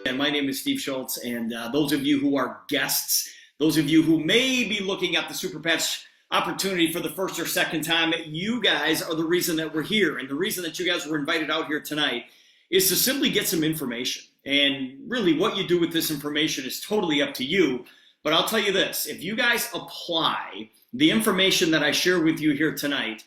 And my name is Steve Schultz, and those of you who are guests, those of you who may be looking at the Super Patch opportunity for the first or second time, you guys are the reason that we're here. And the reason that you guys were invited out here tonight is to simply get some information. And really what you do with this information is totally up to you. But I'll tell you this, if you guys apply the information that I share with you here tonight,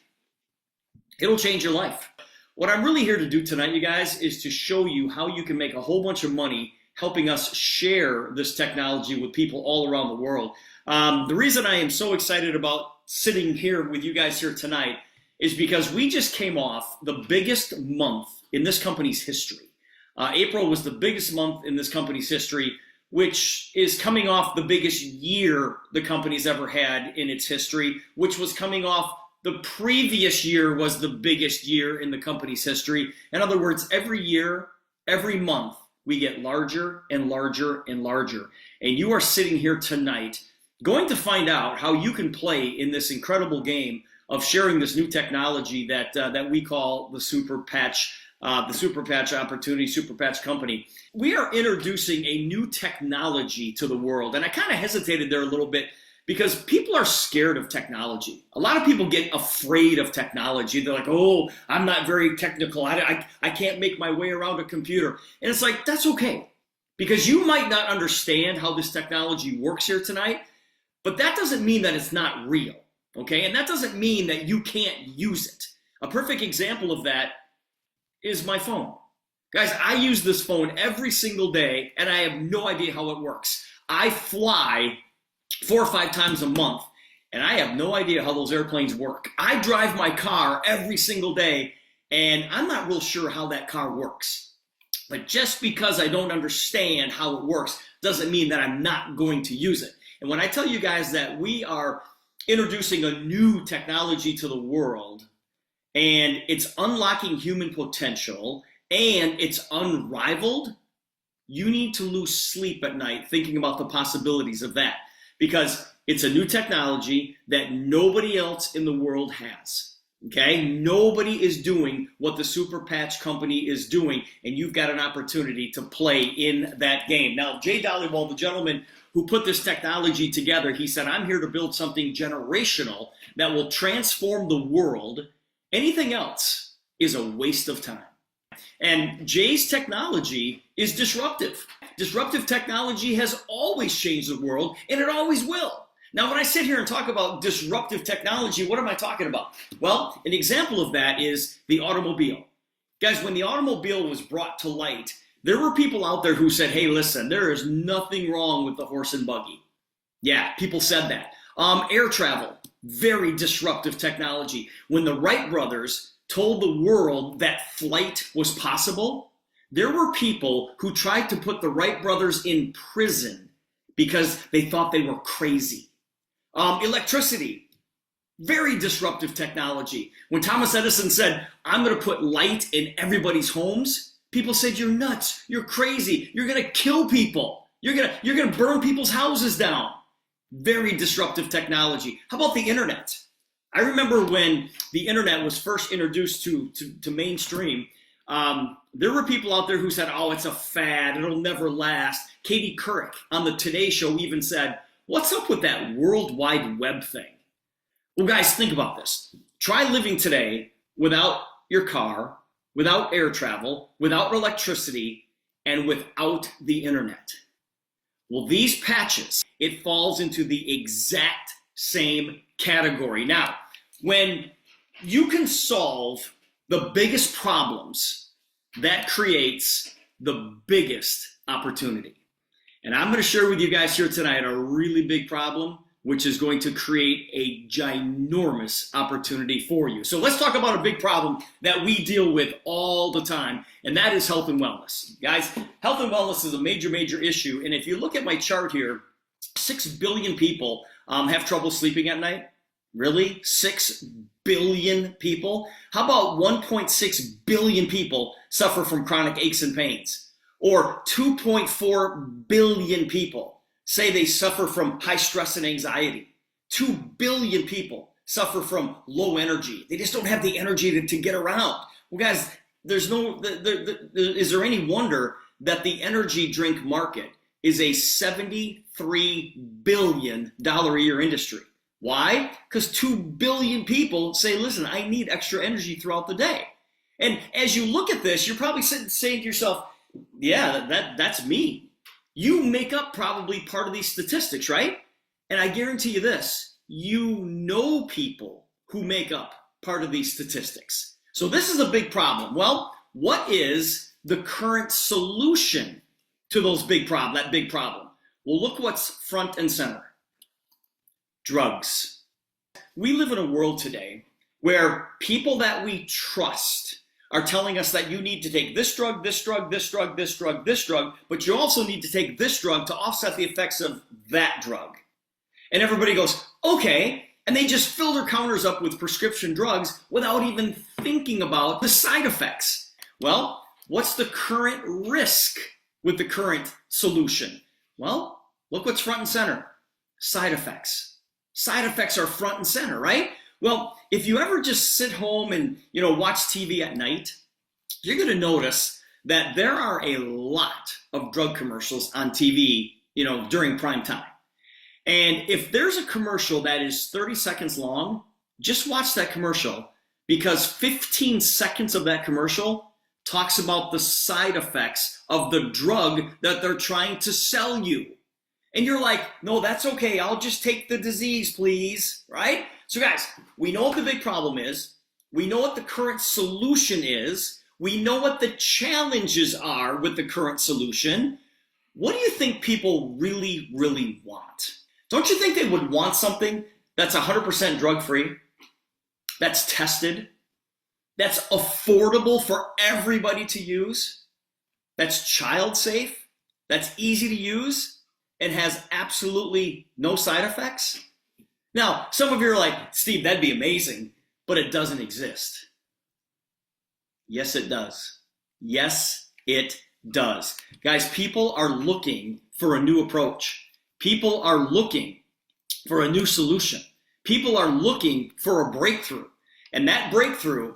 it'll change your life. What I'm really here to do tonight, you guys, is to show you how you can make a whole bunch of money helping us share this technology with people all around the world. The reason I am so excited about sitting here with you guys here tonight is because we just came off the biggest month in this company's history. April was the biggest month in this company's history, which is coming off the biggest year the company's ever had in its history, which was coming off the previous year was the biggest year in the company's history. In other words, every year, every month, we get larger and larger and larger. And you are sitting here tonight going to find out how you can play in this incredible game of sharing this new technology that we call the Super Patch opportunity, Super Patch company. We are introducing a new technology to the world. And I kind of hesitated there a little bit because people are scared of technology. A lot of people get afraid of technology. They're like, oh, I'm not very technical. I can't make my way around a computer. And it's like, that's okay. Because you might not understand how this technology works here tonight, but that doesn't mean that it's not real, okay? And that doesn't mean that you can't use it. A perfect example of that is my phone. Guys, I use this phone every single day, and I have no idea how it works. I fly 4 or 5 times a month, and I have no idea how those airplanes work. I drive my car every single day, and I'm not real sure how that car works. But just because I don't understand how it works doesn't mean that I'm not going to use it. And when I tell you guys that we are introducing a new technology to the world, and it's unlocking human potential, and it's unrivaled, you need to lose sleep at night thinking about the possibilities of that. Because it's a new technology that nobody else in the world has, okay? Nobody is doing what the Super Patch company is doing, and you've got an opportunity to play in that game. Now, Jay Dollywall, the gentleman who put this technology together, he said, I'm here to build something generational that will transform the world. Anything else is a waste of time. And Jay's technology is disruptive. Disruptive technology has always changed the world, and it always will. Now, when I sit here and talk about disruptive technology, what am I talking about? Well, an example of that is the automobile. Guys, when the automobile was brought to light, there were people out there who said, hey, listen, there is nothing wrong with the horse and buggy. Yeah, people said that. Air travel, very disruptive technology. When the Wright brothers told the world that flight was possible, there were people who tried to put the Wright brothers in prison because they thought they were crazy. Electricity, very disruptive technology. When Thomas Edison said, I'm going to put light in everybody's homes, people said, you're nuts, you're crazy, you're going to kill people, you're going to burn people's houses down. Very disruptive technology. How about the internet? I remember when the internet was first introduced to mainstream, there were people out there who said, oh, it's a fad, it'll never last. Katie Couric on the Today Show even said, what's up with that World Wide Web thing? Well, guys, think about this. Try living today without your car, without air travel, without electricity, and without the internet. Well, these patches, it falls into the exact same category. Now, when you can solve the biggest problems, that creates the biggest opportunity. And I'm going to share with you guys here tonight a really big problem, which is going to create a ginormous opportunity for you. So let's talk about a big problem that we deal with all the time, and that is health and wellness. Guys, health and wellness is a major, major issue. And if you look at my chart here, 6 billion people have trouble sleeping at night. Really? 6 billion people? How about 1.6 billion people suffer from chronic aches and pains? Or 2.4 billion people say they suffer from high stress and anxiety. 2 billion people suffer from low energy. They just don't have the energy to get around. Well, guys, is there any wonder that the energy drink market is a $73 billion a year industry. Why? Because 2 billion people say, listen, I need extra energy throughout the day. And as you look at this, you're probably saying to yourself, yeah, that's me. You make up probably part of these statistics, right? And I guarantee you this, you know people who make up part of these statistics. So this is a big problem. Well, what is the current solution to that big problem? Well, look what's front and center. Drugs. We live in a world today where people that we trust are telling us that you need to take this drug, this drug, this drug, this drug, this drug, but you also need to take this drug to offset the effects of that drug. And everybody goes, okay, and they just fill their counters up with prescription drugs without even thinking about the side effects. Well, what's the current risk with the current solution? Well, look what's front and center. Side effects. Side effects are front and center, right? Well, if you ever just sit home and, watch TV at night, you're going to notice that there are a lot of drug commercials on TV, during prime time. And if there's a commercial that is 30 seconds long, just watch that commercial, because 15 seconds of that commercial talks about the side effects of the drug that they're trying to sell you. And you're like, no, that's okay. I'll just take the disease, please, right? So guys, we know what the big problem is. We know what the current solution is. We know what the challenges are with the current solution. What do you think people really, really want? Don't you think they would want something that's 100% drug-free, that's tested, that's affordable for everybody to use, that's child-safe, that's easy to use, and has absolutely no side effects? Now, some of you are like, Steve, that'd be amazing, but it doesn't exist. Yes, it does. Yes, it does. Guys, people are looking for a new approach. People are looking for a new solution. People are looking for a breakthrough. And that breakthrough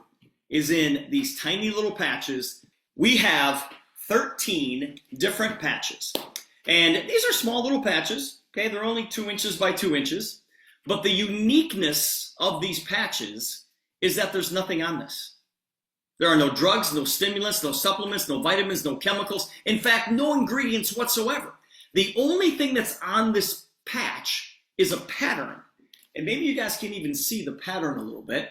is in these tiny little patches. We have 13 different patches. And these are small little patches. Okay, they're only 2 inches by 2 inches. But the uniqueness of these patches is that there's nothing on this. There are no drugs, no stimulants, no supplements, no vitamins, no chemicals. In fact, no ingredients whatsoever. The only thing that's on this patch is a pattern. And maybe you guys can even see the pattern a little bit,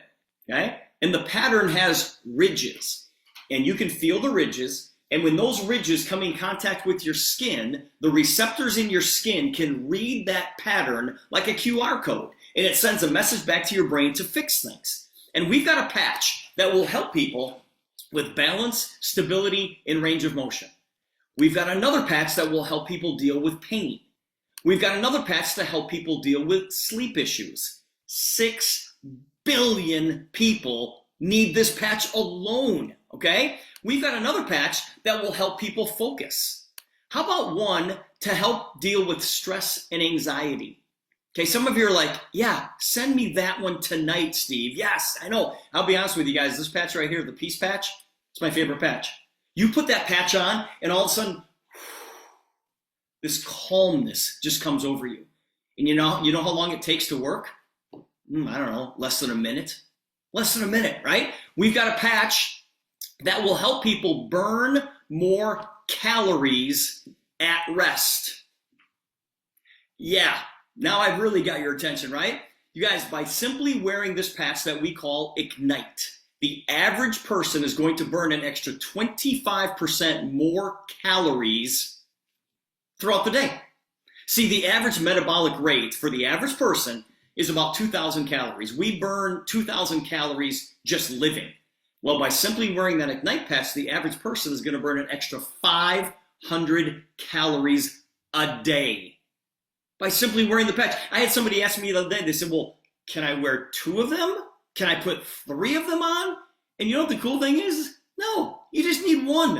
okay? And the pattern has ridges. And you can feel the ridges. And when those ridges come in contact with your skin, the receptors in your skin can read that pattern like a QR code. And it sends a message back to your brain to fix things. And we've got a patch that will help people with balance, stability, and range of motion. We've got another patch that will help people deal with pain. We've got another patch to help people deal with sleep issues. 6 billion people need this patch alone, okay? We've got another patch that will help people focus. How about one to help deal with stress and anxiety? Okay, some of you are like, yeah, send me that one tonight, Steve. Yes, I know. I'll be honest with you guys, this patch right here, the peace patch, it's my favorite patch. You put that patch on, and all of a sudden, this calmness just comes over you. And you know how long it takes to work? I don't know, less than a minute. Less than a minute, right? We've got a patch that will help people burn more calories at rest. Yeah, now I've really got your attention, right? You guys, by simply wearing this patch that we call Ignite, the average person is going to burn an extra 25% more calories throughout the day. See, the average metabolic rate for the average person is about 2,000 calories. We burn 2,000 calories just living. Well, by simply wearing that Ignite patch, the average person is going to burn an extra 500 calories a day by simply wearing the patch. I had somebody ask me the other day, they said, well, can I wear 2 of them? Can I put 3 of them on? And you know what the cool thing is? No, you just need 1.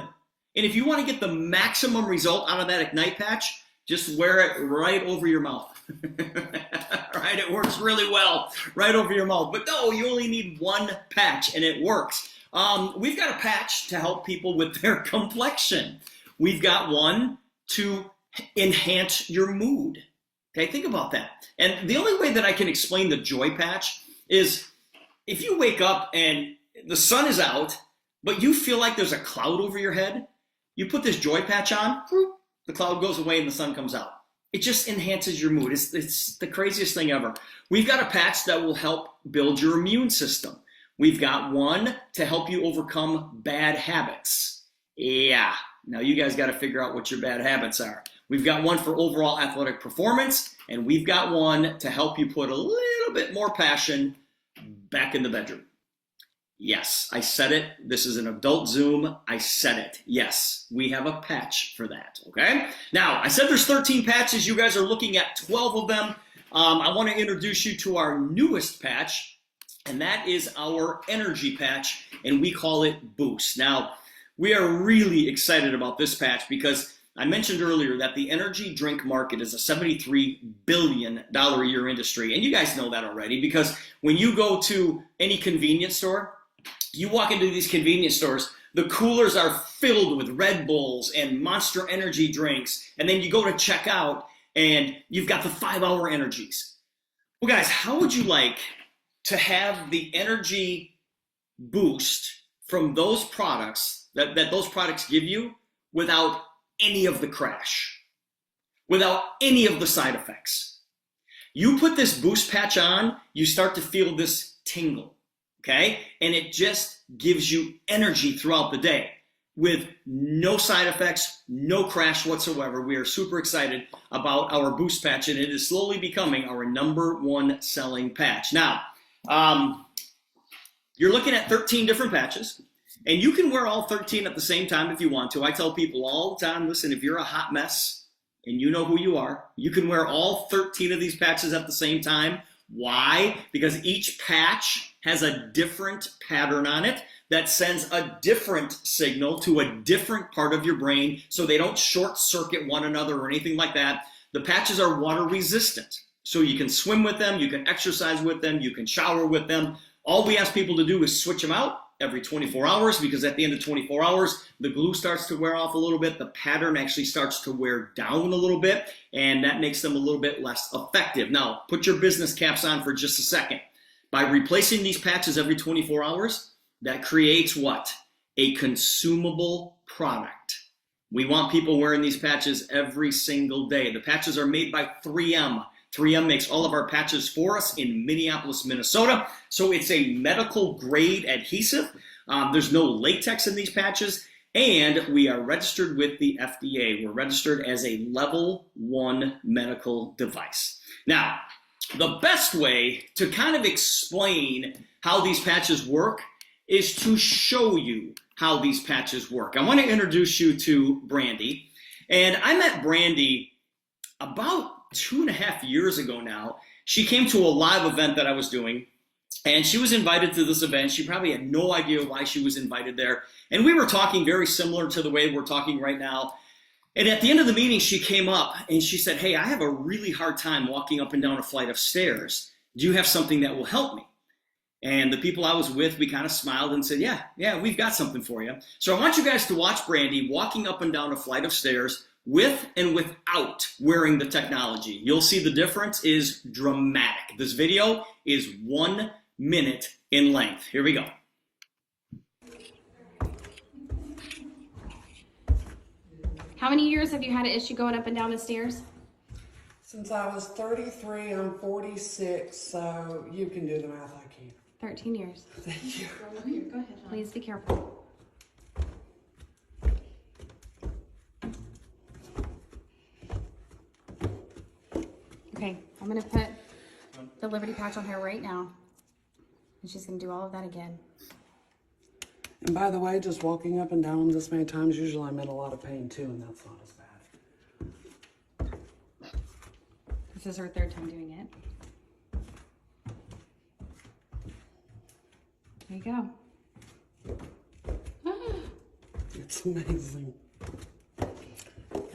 And if you want to get the maximum result out of that Ignite patch, just wear it right over your mouth. Right? It works really well right over your mouth. But no, you only need 1 patch and it works. We've got a patch to help people with their complexion. We've got one to enhance your mood. Okay, think about that. And the only way that I can explain the joy patch is if you wake up and the sun is out, but you feel like there's a cloud over your head, you put this joy patch on, the cloud goes away and the sun comes out. It just enhances your mood. It's the craziest thing ever. We've got a patch that will help build your immune system. We've got one to help you overcome bad habits. Yeah, now you guys got to figure out what your bad habits are. We've got one for overall athletic performance, and we've got one to help you put a little bit more passion back in the bedroom. Yes, I said it. This is an adult Zoom. I said it. Yes, we have a patch for that, okay? Now, I said there's 13 patches. You guys are looking at 12 of them. I want to introduce you to our newest patch, and that is our energy patch, and we call it Boost. Now, we are really excited about this patch because I mentioned earlier that the energy drink market is a $73 billion a year industry, and you guys know that already because when you go to any convenience store, you walk into these convenience stores, the coolers are filled with Red Bulls and Monster Energy drinks, and then you go to check out and you've got the 5-hour energies. Well, guys, how would you like to have the energy boost from those products that those products give you without any of the crash, without any of the side effects? You put this boost patch on, you start to feel this tingle, okay? And it just gives you energy throughout the day with no side effects, no crash whatsoever. We are super excited about our boost patch, and it is slowly becoming our #1 selling patch. Now, you're looking at 13 different patches, and you can wear all 13 at the same time if you want to. I tell people all the time, listen, if you're a hot mess and you know who you are, you can wear all 13 of these patches at the same time. Why? Because each patch has a different pattern on it that sends a different signal to a different part of your brain so they don't short circuit one another or anything like that. The patches are water resistant, so you can swim with them, you can exercise with them, you can shower with them. All we ask people to do is switch them out every 24 hours because at the end of 24 hours, the glue starts to wear off a little bit, the pattern actually starts to wear down a little bit, and that makes them a little bit less effective. Now, put your business caps on for just a second. By replacing these patches every 24 hours, that creates what? A consumable product. We want people wearing these patches every single day. The patches are made by 3M. 3M makes all of our patches for us in Minneapolis, Minnesota. So it's a medical grade adhesive. There's no latex in these patches. And we are registered with the FDA. We're registered as a level 1 medical device. Now, the best way to kind of explain how these patches work is to show you how these patches work. I want to introduce you to Brandy. And I met Brandy about 2.5 years ago now. She came to a live event that I was doing, and she was invited to this event. She probably had no idea why she was invited there. And we were talking very similar to the way we're talking right now. And at the end of the meeting, she came up and she said, hey, I have a really hard time walking up and down a flight of stairs. Do you have something that will help me? And the people I was with, we kind of smiled and said, yeah, we've got something for you. So I want you guys to watch Brandy walking up and down a flight of stairs with and without wearing the technology. You'll see the difference is dramatic. This video is 1 minute in length. Here we go. How many years have you had an issue going up and down the stairs? Since I was 33, I'm 46, so you can do the math, I can't. 13 years. Thank you. Go ahead, John. Please be careful. Okay, I'm going to put the Liberty patch on her right now. And she's going to do all of that again. And by the way, just walking up and down this many times, usually I'm in a lot of pain too, and that's not as bad. This is her 3rd time doing it. There you go. It's amazing.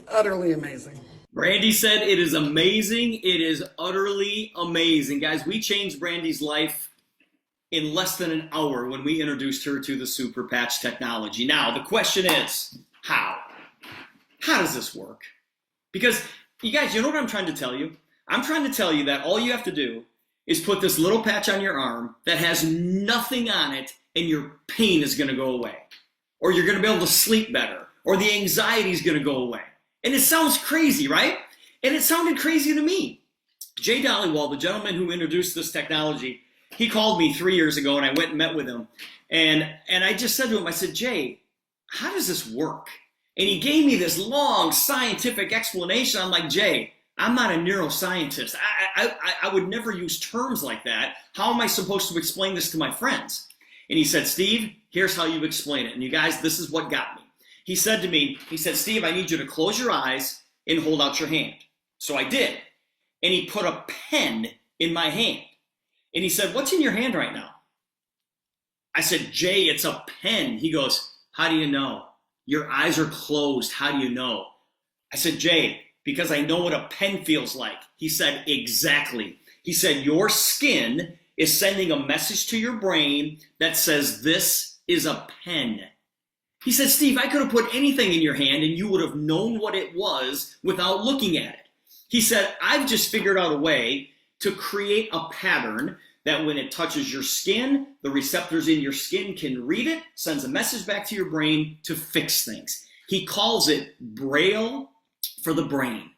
Utterly amazing. Brandy said it is amazing. It is utterly amazing. Guys, we changed Brandy's life in less than an hour when we introduced her to the Super Patch technology. Now, the question is, how? how does this work? Because you guys, you know what I'm trying to tell you? I'm trying to tell you that all you have to do is put this little patch on your arm that has nothing on it, and your pain is going to go away. Or you're going to be able to sleep better. Or the anxiety is going to go away. And it sounds crazy, right? And it sounded crazy to me. Jay Dollywall, the gentleman who introduced this technology, he called me 3 years ago, and I went and met with him. And I just said to him, I said, Jay, how does this work? And he gave me this long scientific explanation. I'm like, Jay, I'm not a neuroscientist. I would never use terms like that. How am I supposed to explain this to my friends? And he said, Steve, here's how you explain it. And you guys, this is what got me. He said to me, he said, Steve, I need you to close your eyes and hold out your hand. So I did. And he put a pen in my hand. And he said, what's in your hand right now? I said, Jay, it's a pen. He goes, how do you know? Your eyes are closed. How do you know? I said, Jay, because I know what a pen feels like. He said, exactly. He said, your skin is sending a message to your brain that says this is a pen. He said, Steve, I could have put anything in your hand and you would have known what it was without looking at it. He said, I've just figured out a way to create a pattern that when it touches your skin, the receptors in your skin can read it, sends a message back to your brain to fix things. He calls it Braille for the brain.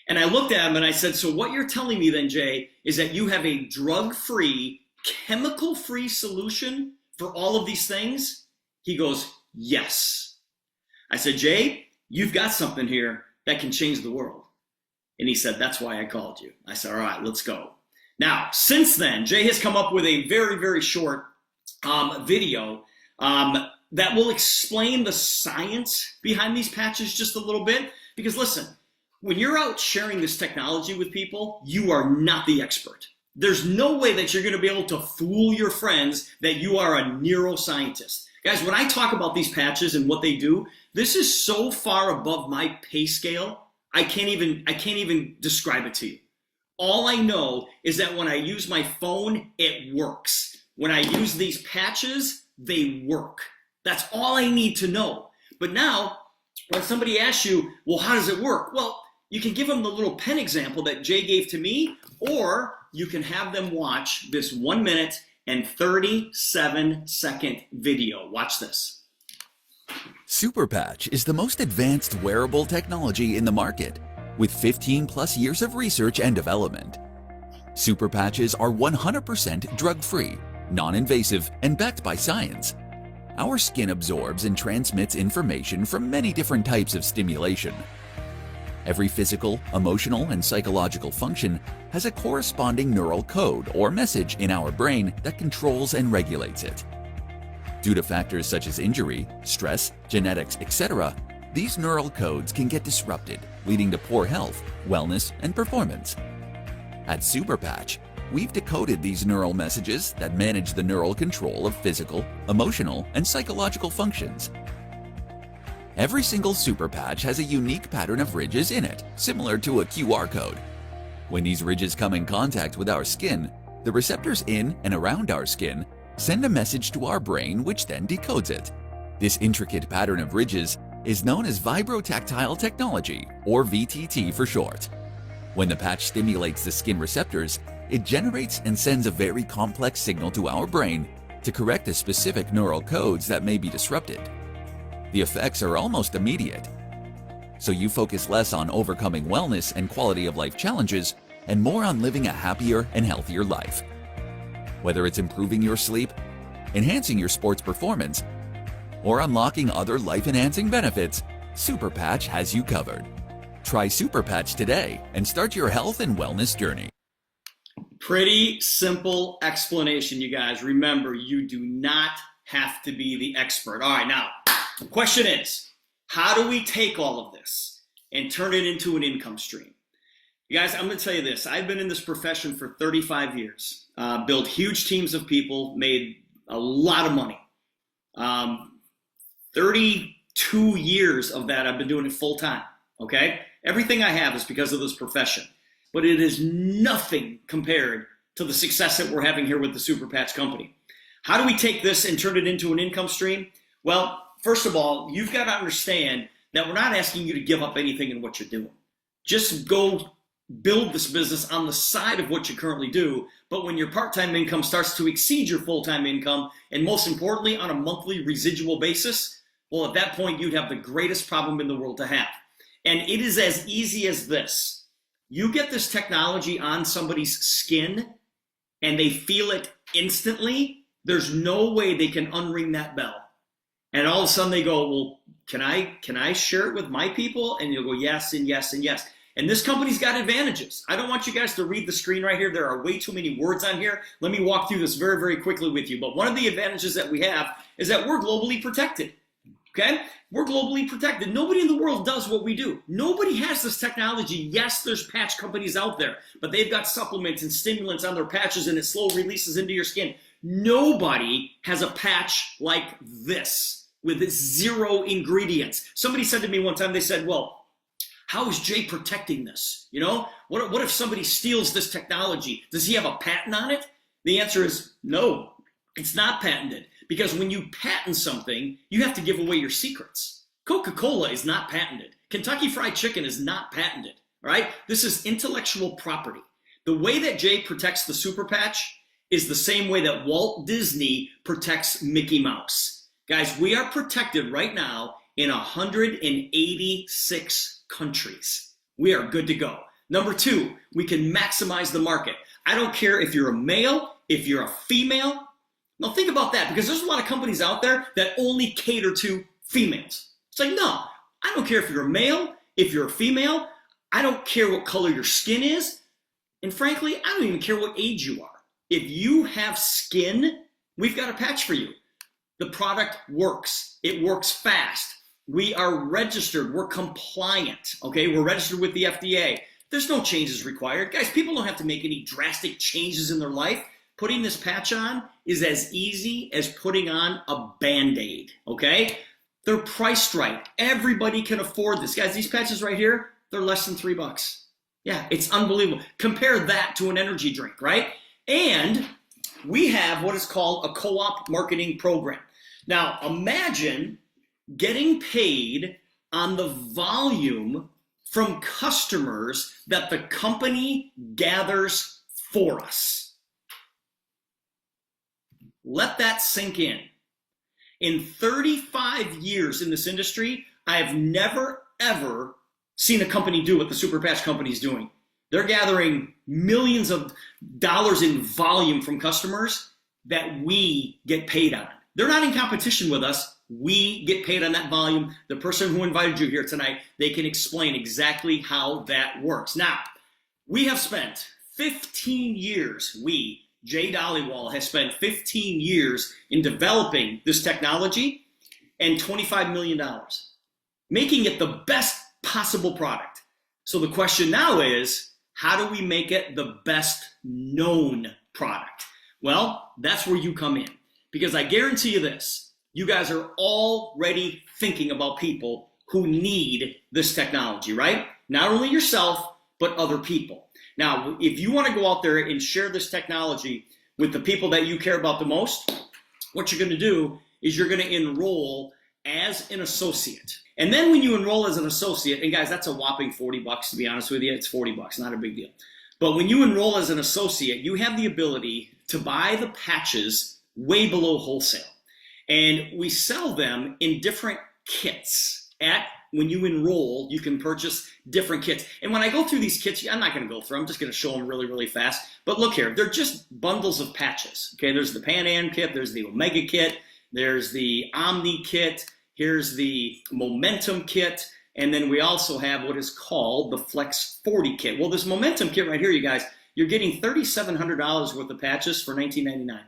And I looked at him and I said, so what you're telling me then, Jay, is that you have a drug-free, chemical-free solution for all of these things? He goes, yes. I said, Jay, you've got something here that can change the world. And he said, that's why I called you. I said, all right, let's go. Now, since then, Jay has come up with a very, very short video that will explain the science behind these patches just a little bit. Because listen, when you're out sharing this technology with people, you are not the expert. There's no way that you're going to be able to fool your friends that you are a neuroscientist. Guys, when I talk about these patches and what they do, this is so far above my pay scale, I can't even describe it to you. All I know is that when I use my phone, it works. When I use these patches, they work. That's all I need to know. But now, when somebody asks you, well, how does it work? Well, you can give them the little pen example that Jay gave to me, or you can have them watch this 1 minute and 37-second video. Watch this. Super Patch is the most advanced wearable technology in the market, with 15 plus years of research and development. Super Patches are 100% drug-free, non-invasive, and backed by science. Our skin absorbs and transmits information from many different types of stimulation. Every physical, emotional, and psychological function has a corresponding neural code or message in our brain that controls and regulates it. Due to factors such as injury, stress, genetics, etc., these neural codes can get disrupted, leading to poor health, wellness, and performance. At Super Patch, we've decoded these neural messages that manage the neural control of physical, emotional, and psychological functions. Every single Super Patch has a unique pattern of ridges in it, similar to a QR code. When these ridges come in contact with our skin, the receptors in and around our skin send a message to our brain, which then decodes it. This intricate pattern of ridges is known as vibrotactile technology, or VTT for short. When the patch stimulates the skin receptors, it generates and sends a very complex signal to our brain to correct the specific neural codes that may be disrupted. The effects are almost immediate, so you focus less on overcoming wellness and quality of life challenges and more on living a happier and healthier life. Whether it's improving your sleep, enhancing your sports performance, or unlocking other life-enhancing benefits, Super Patch has you covered. Try Super Patch today and start your health and wellness journey. Pretty simple explanation, you guys. Remember, you do not have to be the expert. All right, now, the question is, how do we take all of this and turn it into an income stream? You guys, I'm going to tell you this. I've been in this profession for 35 years, built huge teams of people, made a lot of money. 32 years of that, I've been doing it full time, okay? Everything I have is because of this profession, but it is nothing compared to the success that we're having here with the Super Patch Company. How do we take this and turn it into an income stream? Well, first of all, you've got to understand that we're not asking you to give up anything in what you're doing. Just go build this business on the side of what you currently do. But when your part-time income starts to exceed your full-time income, and most importantly, on a monthly residual basis, well, at that point, you'd have the greatest problem in the world to have. And it is as easy as this. You get this technology on somebody's skin and they feel it instantly, there's no way they can unring that bell. And all of a sudden they go, well, can I share it with my people? And you'll go, yes, and yes, and yes. And this company's got advantages. I don't want you guys to read the screen right here. There are way too many words on here. Let me walk through this very, very quickly with you. But one of the advantages that we have is that we're globally protected. Okay? We're globally protected. Nobody in the world does what we do. Nobody has this technology. Yes, there's patch companies out there, but they've got supplements and stimulants on their patches and it slow releases into your skin. Nobody has a patch like this with 0 ingredients. Somebody said to me one time, they said, well, how is Jay protecting this? You know, what if somebody steals this technology? Does he have a patent on it? The answer is no, it's not patented. Because when you patent something, you have to give away your secrets. Coca-Cola is not patented. Kentucky Fried Chicken is not patented. All right? This is intellectual property. The way that Jay protects the Super Patch is the same way that Walt Disney protects Mickey Mouse. Guys, we are protected right now in 186 countries. We are good to go. Number 2, we can maximize the market. I don't care if you're a male, if you're a female. Now think about that, because there's a lot of companies out there that only cater to females. It's like, no, I don't care if you're a male, if you're a female. I don't care what color your skin is. And frankly, I don't even care what age you are. If you have skin, we've got a patch for you. The product works. It works fast. We are registered. We're compliant. Okay, we're registered with the FDA. There's no changes required. Guys, people don't have to make any drastic changes in their life. Putting this patch on is as easy as putting on a Band-Aid, okay? They're priced right. Everybody can afford this. Guys, these patches right here, they're less than $3. Yeah, it's unbelievable. Compare that to an energy drink, right? And we have what is called a co-op marketing program. Now, imagine getting paid on the volume from customers that the company gathers for us. Let that sink in. In 35 years in this industry, I have never, ever seen a company do what the Super Patch company is doing. They're gathering millions of dollars in volume from customers that we get paid on. They're not in competition with us. We get paid on that volume. The person who invited you here tonight, they can explain exactly how that works. Now, we have spent 15 years, Jay Dollywall has spent 15 years in developing this technology and $25 million, making it the best possible product. So the question now is, how do we make it the best known product? Well, that's where you come in, because I guarantee you this, you guys are already thinking about people who need this technology, right? Not only yourself, but other people. Now, if you want to go out there and share this technology with the people that you care about the most, what you're going to do is you're going to enroll as an associate. And then when you enroll as an associate, and guys, that's a whopping $40 to be honest with you, it's $40, not a big deal. But when you enroll as an associate, you have the ability to buy the patches way below wholesale. And we sell them in different kits. When you enroll, you can purchase different kits. And when I go through these kits, I'm not going to go through them. I'm just going to show them really, really fast. But look here, they're just bundles of patches. Okay, there's the Pan Am kit, there's the Omega kit, there's the Omni kit, here's the Momentum kit, and then we also have what is called the Flex 40 kit. Well, this Momentum kit right here, you guys, you're getting $3,700 worth of patches for $19.99.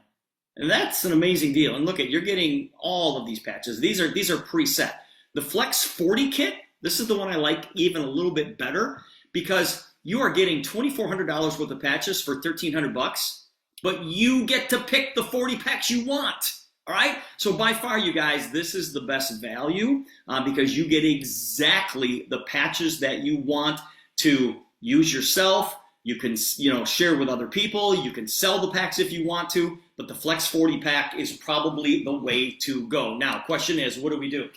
And that's an amazing deal. And look you're getting all of these patches. These are preset. The Flex 40 kit, this is the one I like even a little bit better, because you are getting $2,400 worth of patches for $1,300, but you get to pick the 40 packs you want. All right? So by far, you guys, this is the best value because you get exactly the patches that you want to use yourself. You can, share with other people. You can sell the packs if you want to, but the Flex 40 pack is probably the way to go. Now, question is, what do we do?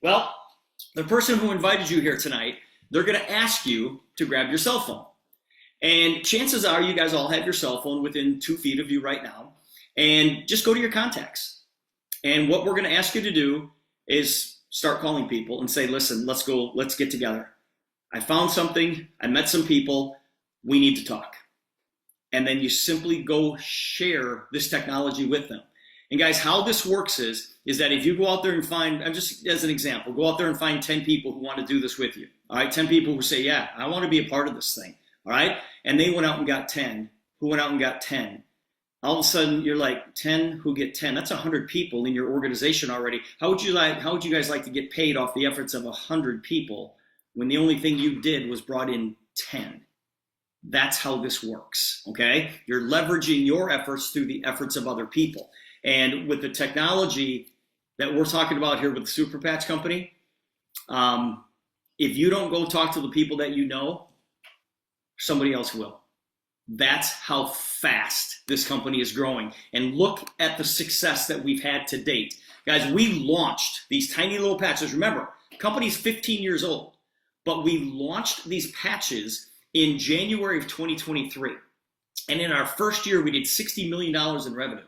Well, the person who invited you here tonight, they're going to ask you to grab your cell phone. And chances are you guys all have your cell phone within 2 feet of you right now. And just go to your contacts. And what we're going to ask you to do is start calling people and say, listen, let's get together. I found something, I met some people, we need to talk. And then you simply go share this technology with them. And guys, how this works is that if you go out there and find, just as an example, go out there and find 10 people who want to do this with you. All right, 10 people who say, yeah, I want to be a part of this thing. All right, and they went out and got 10, who went out and got 10. All of a sudden, you're like 10 who get 10. That's 100 people in your organization already. How would you guys like to get paid off the efforts of 100 people when the only thing you did was brought in 10? That's how this works, okay? You're leveraging your efforts through the efforts of other people. And with the technology that we're talking about here with the Super Patch Company, if you don't go talk to the people that you know, somebody else will. That's how fast this company is growing. And look at the success that we've had to date. Guys, we launched these tiny little patches. Remember, the company's 15 years old, but we launched these patches in January of 2023. And in our first year, we did $60 million in revenue.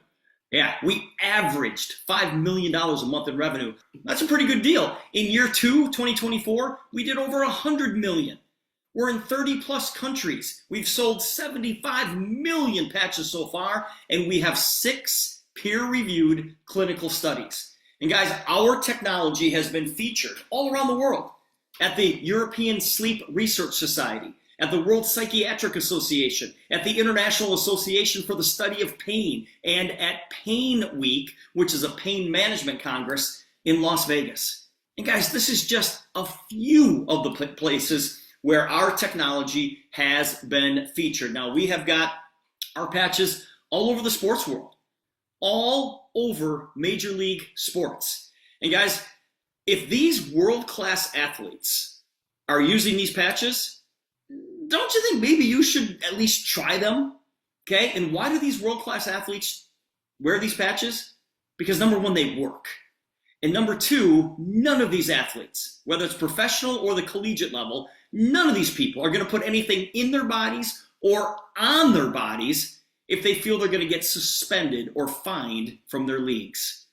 Yeah, we averaged $5 million a month in revenue. That's a pretty good deal. In year 2, 2024, we did over $100 million. We're in 30 plus countries. We've sold 75 million patches so far, and we have 6 peer-reviewed clinical studies. And guys, our technology has been featured all around the world at the European Sleep Research Society, at the World Psychiatric Association, at the International Association for the Study of Pain, and at Pain Week, which is a pain management congress in Las Vegas. And guys, this is just a few of the places where our technology has been featured. Now, we have got our patches all over the sports world, all over Major League sports. And guys, if these world-class athletes are using these patches, don't you think maybe you should at least try them? Okay, and why do these world-class athletes wear these patches? Because number one, they work. And number two, none of these athletes, whether it's professional or the collegiate level, none of these people are going to put anything in their bodies or on their bodies if they feel they're going to get suspended or fined from their leagues.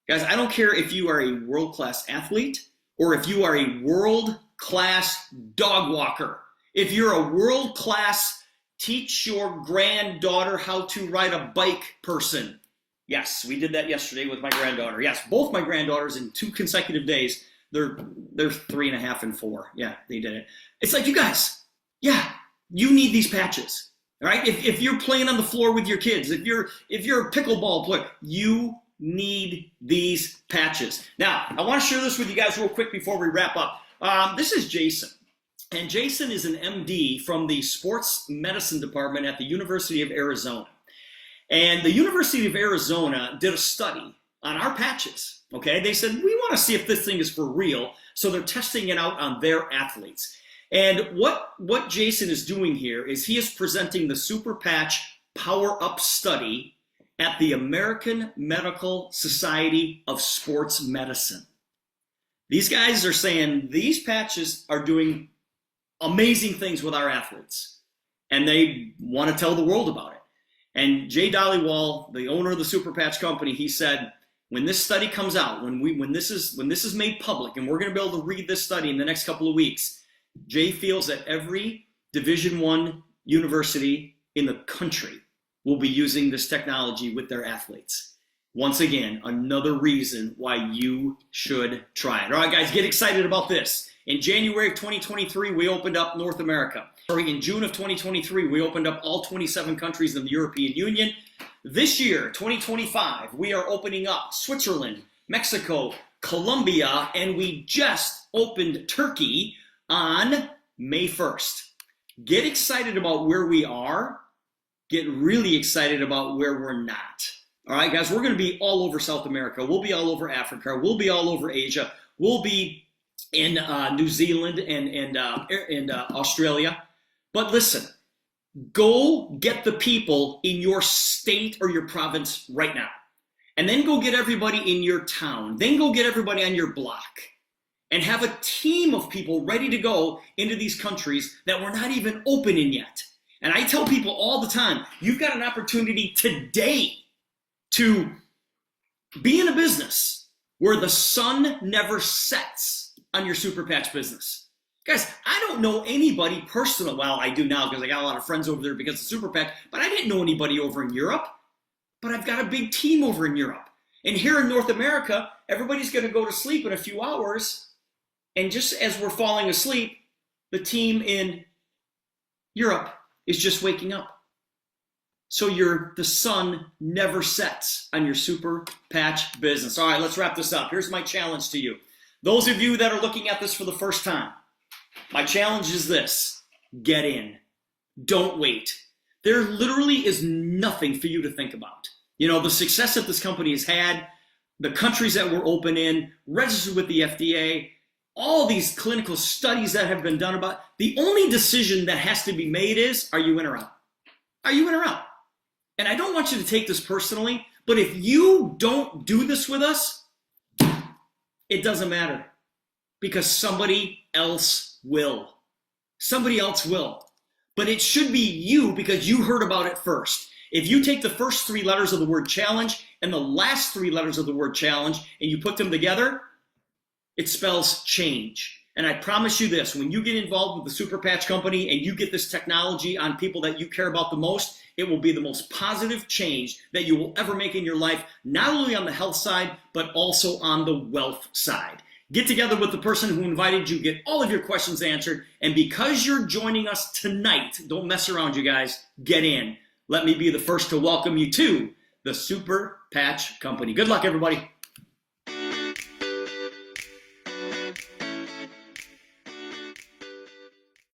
Guys, I don't care if you are a world-class athlete or if you are a world-class dog walker. If you're a world-class teach your granddaughter how to ride a bike person. Yes, we did that yesterday with my granddaughter. Yes, both my granddaughters in 2 consecutive days. They're 3.5 and 4. Yeah, they did it. It's like, you guys, yeah, you need these patches. All right? If you're playing on the floor with your kids, if you're a pickleball player, you need these patches. Now, I want to share this with you guys real quick before we wrap up. This is Jason. And Jason is an MD from the sports medicine department at the University of Arizona. And the University of Arizona did a study on our patches, okay? They said, we want to see if this thing is for real, so they're testing it out on their athletes. And what Jason is doing here is he is presenting the Super Patch Power Up study at the American Medical Society of Sports Medicine. These guys are saying these patches are doing amazing things with our athletes, and they want to tell the world about it. And Jay Dollywall, the owner of the Super Patch Company, he said, when this study comes out, when this is made public, and we're going to be able to read this study in the next couple of weeks, Jay feels that every Division I university in the country will be using this technology with their athletes. Once again, another reason why you should try it. All right, guys, get excited about this. In January of 2023, we opened up North America. In June of 2023, we opened up all 27 countries in the European Union. This year, 2025, we are opening up Switzerland, Mexico, Colombia, and we just opened Turkey on May 1st. Get excited about where we are. Get really excited about where we're not. All right, guys, we're going to be all over South America. We'll be all over Africa. We'll be all over Asia. We'll be in New Zealand and Australia. But listen, go get the people in your state or your province right now. And then go get everybody in your town. Then go get everybody on your block. and have a team of people ready to go into these countries that we're not even open in yet. And I tell people all the time, you've got an opportunity today to be in a business where the sun never sets on your super patch business. Guys, I don't know anybody personal. Well, I do now because I got a lot of friends over there because of super patch, but I didn't know anybody over in Europe. But I've got a big team over in Europe. And here in North America, everybody's going to go to sleep in a few hours. And just as we're falling asleep, the team in Europe is just waking up. So the sun never sets on your super patch business. All right, let's wrap this up. Here's my challenge to you. Those of you that are looking at this for the first time, my challenge is this: get in. Don't wait. There literally is nothing for you to think about. You know, the success that this company has had, the countries that we're open in, registered with the FDA, all these clinical studies that have been done about, the only decision that has to be made is, are you in or out? Are you in or out? And I don't want you to take this personally, but if you don't do this with us, it doesn't matter, because somebody else will. Somebody else will. But it should be you because you heard about it first. If you take the first 3 letters of the word challenge and the last 3 letters of the word challenge and you put them together, it spells change. And I promise you this, when you get involved with the Super Patch Company and you get this technology on people that you care about the most, it will be the most positive change that you will ever make in your life, not only on the health side, but also on the wealth side. Get together with the person who invited you, get all of your questions answered, and because you're joining us tonight, don't mess around, you guys, get in. Let me be the first to welcome you to the Super Patch Company. Good luck, everybody.